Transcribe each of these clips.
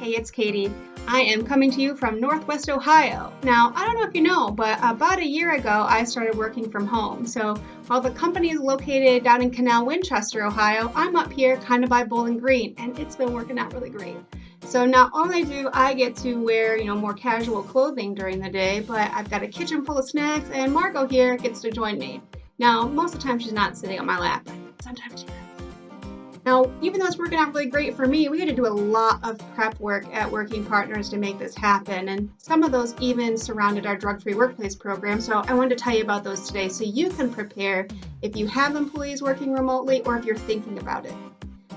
Hey, it's Katie. I am coming to you from Northwest Ohio. Now, I don't know if you know, but about a year ago, I started working from home. So while the company is located down in Canal Winchester, Ohio, I'm up here kind of by Bowling Green, and it's been working out really great. So not only do I get to wear, more casual clothing during the day, but I've got a kitchen full of snacks, and Margot here gets to join me. Now, most of the time she's not sitting on my lap, but sometimes she is. Now, even though it's working out really great for me, we had to do a lot of prep work at Working Partners to make this happen, and some of those even surrounded our drug-free workplace program, so I wanted to tell you about those today so you can prepare if you have employees working remotely or if you're thinking about it.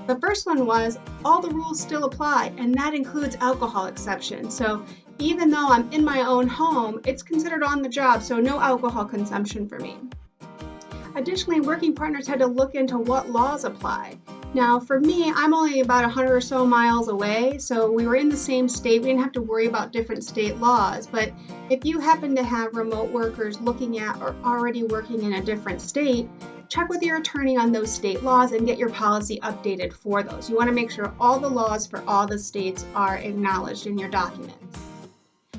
The first one was all the rules still apply, and that includes alcohol exception. So even though I'm in my own home, it's considered on the job, so no alcohol consumption for me. Additionally, Working Partners had to look into what laws apply. Now, for me, I'm only about 100 or so miles away, so we were in the same state. We didn't have to worry about different state laws. But if you happen to have remote workers looking at or already working in a different state, check with your attorney on those state laws and get your policy updated for those. You want to make sure all the laws for all the states are acknowledged in your documents.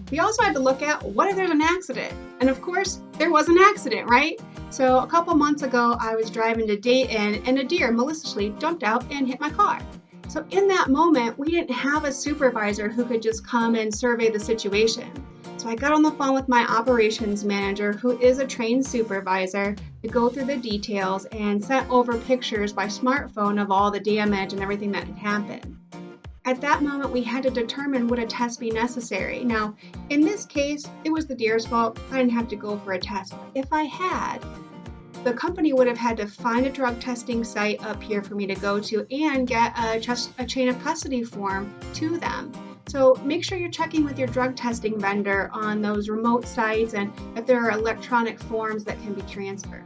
We also had to look at what if there's an accident? And of course, there was an accident, right? So a couple months ago, I was driving to Dayton and a deer maliciously jumped out and hit my car. So in that moment, we didn't have a supervisor who could just come and survey the situation. So I got on the phone with my operations manager, who is a trained supervisor, to go through the details and sent over pictures by smartphone of all the damage and everything that had happened. At that moment, we had to determine would a test be necessary. Now, in this case, it was the deer's fault. I didn't have to go for a test. If I had, the company would have had to find a drug testing site up here for me to go to and get a chain of custody form to them. So make sure you're checking with your drug testing vendor on those remote sites and if there are electronic forms that can be transferred.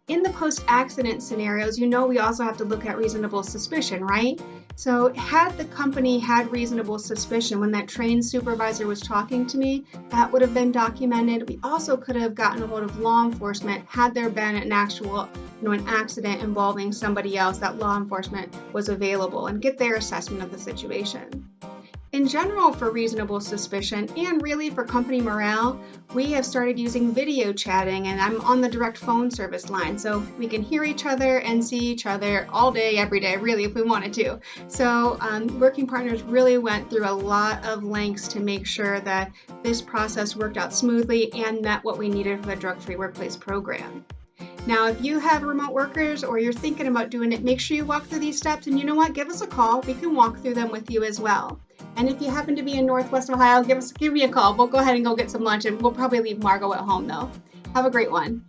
In the post-accident scenarios, we also have to look at reasonable suspicion, right? So had the company had reasonable suspicion when that trained supervisor was talking to me, that would have been documented. We also could have gotten a hold of law enforcement had there been an actual, an accident involving somebody else, that law enforcement was available and get their assessment of the situation. In general, for reasonable suspicion and really for company morale, we have started using video chatting, and I'm on the direct phone service line, so we can hear each other and see each other all day, every day, really, if we wanted to. So Working Partners really went through a lot of lengths to make sure that this process worked out smoothly and met what we needed for the drug-free workplace program. Now, if you have remote workers or you're thinking about doing it, make sure you walk through these steps, and you know what? Give us a call. We can walk through them with you as well. And if you happen to be in Northwest Ohio, give me a call. We'll go ahead and go get some lunch, and we'll probably leave Margot at home, though. Have a great one.